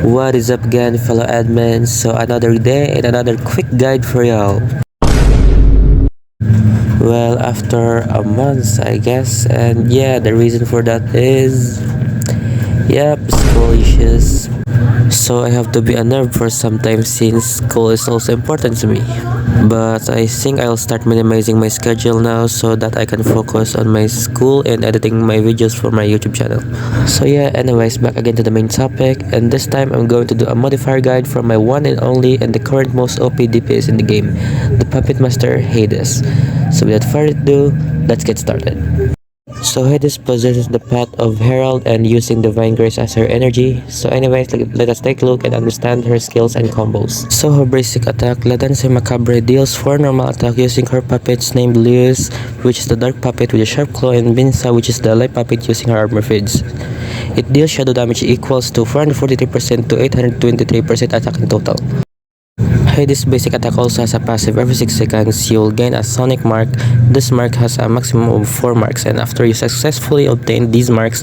What is up again, fellow admins? So another day and another quick guide for y'all. Well, after a month I guess, and yeah, the reason for that is school issues. So I have to be unnerved for some time since school is also important to me. But I think I'll start minimizing my schedule now so that I can focus on my school and editing my videos for my YouTube channel. So yeah, anyways, back again to the main topic, and this time I'm going to do a modifier guide for my one and only and the current most OP DPS in the game, the Puppet Master Hades. So without further ado, let's get started. So Hades possesses the path of Herald and using Divine Grace as her energy. So anyways, let us take a look and understand her skills and combos. So her basic attack, La Danse Macabre, deals 4 normal attack using her puppets named Lewis, which is the dark puppet with a sharp claw, and Minsa, which is the light puppet using her armor feeds. It deals shadow damage equals to 443% to 823% attack in total. Hades' basic attack also has a passive. Every 6 seconds, you will gain a sonic mark. This mark has a maximum of 4 marks, and after you successfully obtain these marks,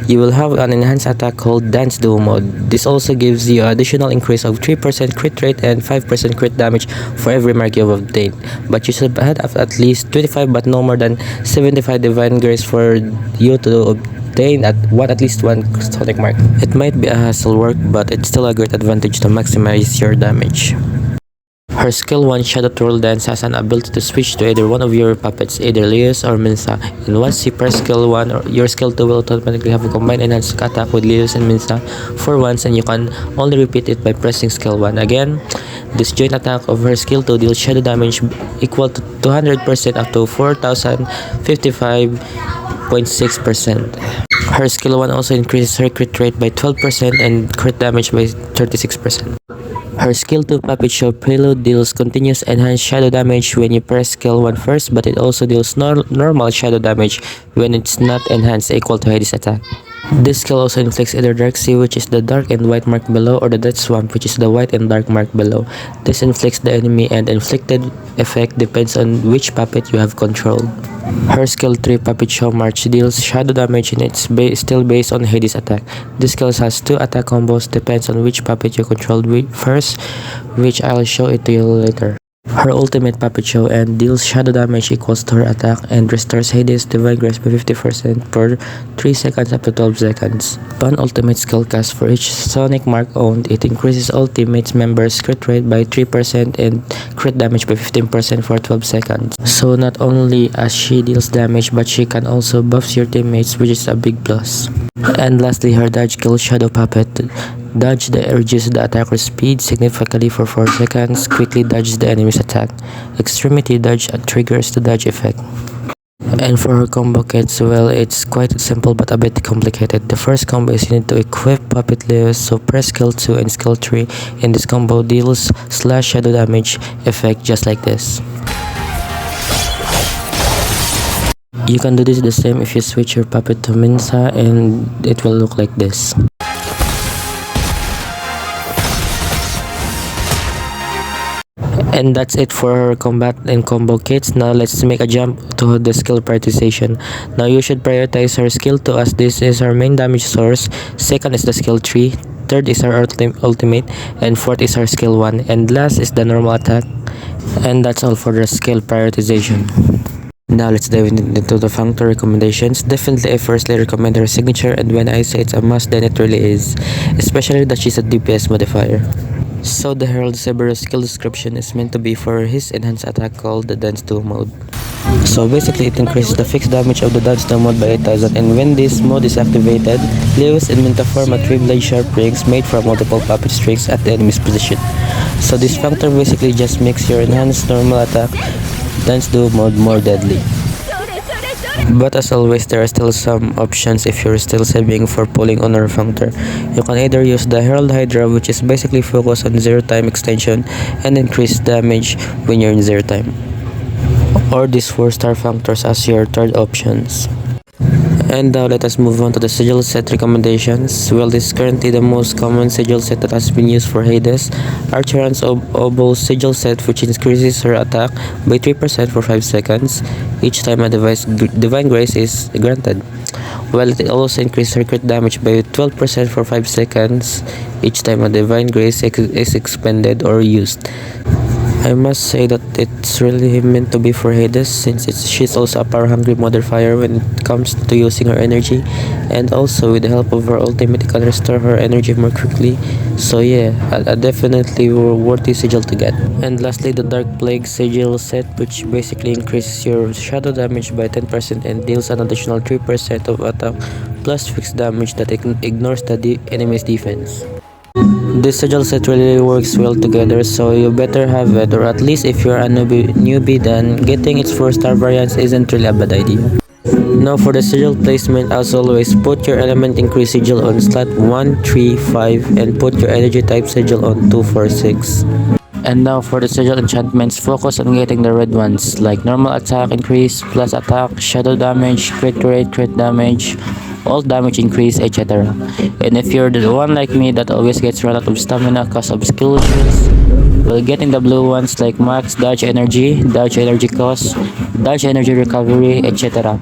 you will have an enhanced attack called Dance Duo Mode. This also gives you an additional increase of 3% crit rate and 5% crit damage for every mark you have obtained. But you should have at least 25 but no more than 75 Divine Grace for you to obtain at least one sonic mark. It might be a hassle work, but it's still a great advantage to maximize your damage. Her skill 1, Shadow Twirl Dance, has an ability to switch to either one of your puppets, either Leos or Minsa. And once you press skill 1, your skill 2 will automatically have a combined enhanced attack with Leos and Minsa for once, and you can only repeat it by pressing skill 1 again. This joint attack of her skill 2 deals shadow damage equal to 200% up to 4055.6%. Her skill 1 also increases her crit rate by 12% and crit damage by 36%. Her skill 2 Puppet Show Prelude deals continuous enhanced shadow damage when you press skill 1 first, but it also deals normal shadow damage when it's not enhanced, equal to Hades' attack. This skill also inflicts either Dark Sea, which is the dark and white mark below, or the Death Swamp, which is the white and dark mark below. This inflicts the enemy, and inflicted effect depends on which puppet you have controlled. Her skill 3 Puppet Show March deals shadow damage, and it's still based on Hades' attack. This skill has 2 attack combos, depends on which puppet you controlled first, which I'll show it to you later. Her ultimate Puppet Show and deals shadow damage equals to her attack and restores Hades' Divine Grace by 50% per 3 seconds up to 12 seconds. Upon ultimate skill cast for each sonic mark owned, it increases all teammates' members' crit rate by 3% and crit damage by 15% for 12 seconds. So not only as she deals damage, but she can also buff your teammates, which is a big plus. And lastly, her dodge kills Shadow Puppet. Dodge reduces the attacker's speed significantly for 4 seconds, quickly dodges the enemy's attack. Extremity dodge triggers the dodge effect. And for her combo kits, well, it's quite simple but a bit complicated. The first combo is you need to equip Puppet Leos, so press skill 2 and skill 3, and this combo deals slash shadow damage effect just like this. You can do this the same if you switch your puppet to Minsa, and it will look like this. And that's it for her combat and combo kits. Now let's make a jump to the skill prioritization. Now you should prioritize her skill 2 as this is her main damage source. Second is the skill 3. Third is her ultimate. And fourth is her skill 1. And last is the normal attack. And that's all for the skill prioritization. Now let's dive into the Functor recommendations. Definitely I firstly recommend her signature, and when I say it's a must, then it really is. Especially that she's a DPS modifier. So the Herald Cerberus skill description is meant to be for his enhanced attack called the Dance Duo Mode. So basically it increases the fixed damage of the Dance Duo Mode by 8000, and when this mode is activated, Lewis and Minta form a 3-blade sharp rings made from multiple puppet strings at the enemy's position. So this Functor basically just makes your enhanced normal attack Dance Duo Mode more deadly. But as always, there are still some options if you're still saving for pulling on our Functor. You can either use the Herald Hydra, which is basically focused on 0 time extension and increase damage when you're in 0 time, or these 4-star Functors as your third options. And now let us move on to the sigil set recommendations. Well, this is currently the most common sigil set that has been used for Hades. Archeron's Oboe sigil set, which increases her attack by 3% for 5 seconds each time a divine grace is granted. Well, it also increases her crit damage by 12% for 5 seconds each time a divine grace is expended or used. I must say that it's really meant to be for Hades, since she's also a power-hungry modifier when it comes to using her energy, and also with the help of her ultimate, it can restore her energy more quickly. So yeah, a definitely worthy sigil to get. And lastly, the Dark Plague sigil set, which basically increases your shadow damage by 10% and deals an additional 3% of attack plus fixed damage that ignores the enemy's defense. This sigil set really works well together, so you better have it, or at least if you're a newbie, then getting its 4-star variants isn't really a bad idea. Now for the sigil placement, as always, put your element increase sigil on slot 1, 3, 5, and put your energy type sigil on 2, 4, 6. And now for the sigil enchantments, focus on getting the red ones, like normal attack increase, plus attack, shadow damage, crit rate, crit damage, all damage increase, etc. And if you're the one like me that always gets run out of stamina cause of skill issues, well, getting the blue ones like max dodge energy cost, dodge energy recovery, etc.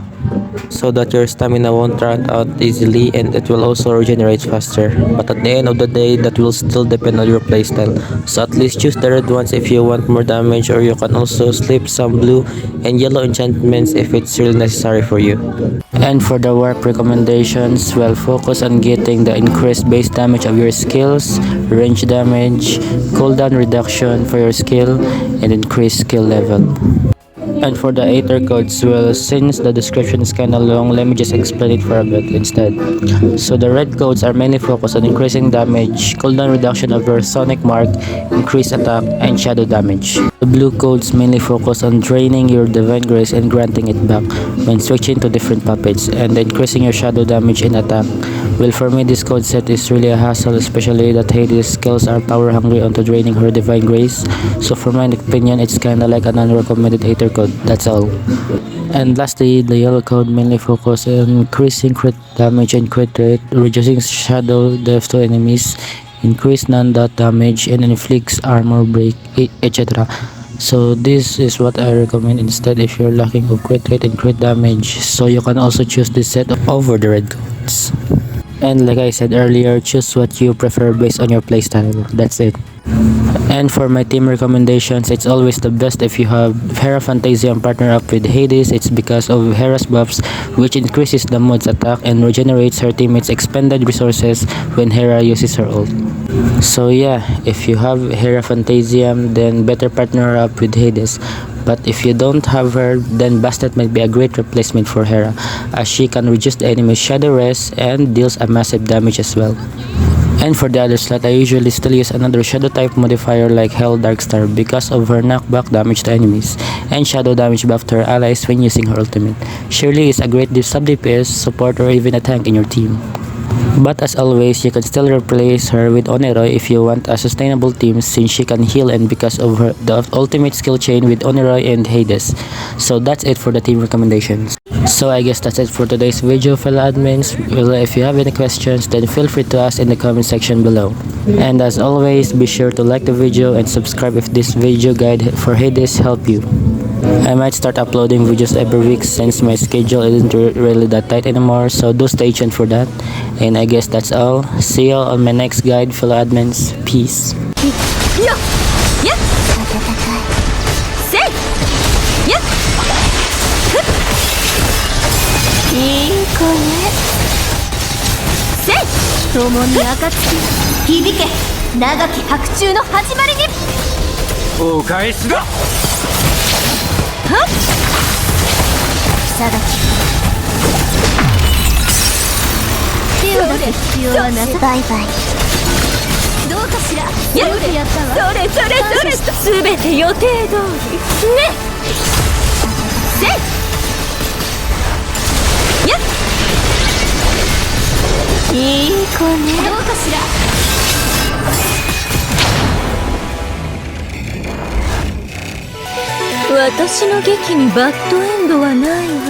so that your stamina won't run out easily and it will also regenerate faster. But at the end of the day, that will still depend on your playstyle. So at least choose the red ones if you want more damage, or you can also slip some blue and yellow enchantments if it's really necessary for you. And for the warp recommendations, well, focus on getting the increased base damage of your skills, range damage, cooldown reduction for your skill, and increased skill level. And for the Aether codes, well, since the description is kinda long, let me just explain it for a bit instead. So the red codes are mainly focused on increasing damage, cooldown reduction of your sonic mark, increased attack, and shadow damage. The blue codes mainly focus on draining your divine grace and granting it back when switching to different puppets, and increasing your shadow damage and attack. Well, for me, this code set is really a hassle, especially that Hades' skills are power hungry onto draining her divine grace. So for my opinion, it's kinda like a non-recommended Aether code, that's all. And lastly, the yellow code mainly focus on increasing crit damage and crit rate, reducing shadow depth to enemies, increase non-dot damage, and inflicts armor break, etc. So this is what I recommend instead if you're lacking of crit rate and crit damage. So you can also choose this set over the red codes. And like I said earlier, choose what you prefer based on your playstyle. That's it. And for my team recommendations, it's always the best if you have Hera Fantasium partner up with Hades. It's because of Hera's buffs, which increases the mod's attack and regenerates her teammates' expended resources when Hera uses her ult. So yeah, if you have Hera Fantasium, then better partner up with Hades. But if you don't have her, then Bastet might be a great replacement for Hera, as she can reduce the enemy's shadow rest and deals a massive damage as well. And for the other slot, I usually still use another shadow type modifier like Hell Darkstar because of her knockback damage to enemies and shadow damage buff to her allies when using her ultimate. Shirley is a great sub DPS, support, or even a tank in your team. But as always, you can still replace her with Oneroy if you want a sustainable team, since she can heal and because of the ultimate skill chain with Oneroy and Hades. So that's it for the team recommendations. So I guess that's it for today's video, fellow admins. Well, if you have any questions, then feel free to ask in the comment section below. And as always, be sure to like the video and subscribe if this video guide for Hades helped you. I might start uploading videos every week since my schedule isn't really that tight anymore, so do stay tuned for that. And I guess that's all. See you all on my next guide, fellow admins. Peace.私の劇にバッドエンドはない。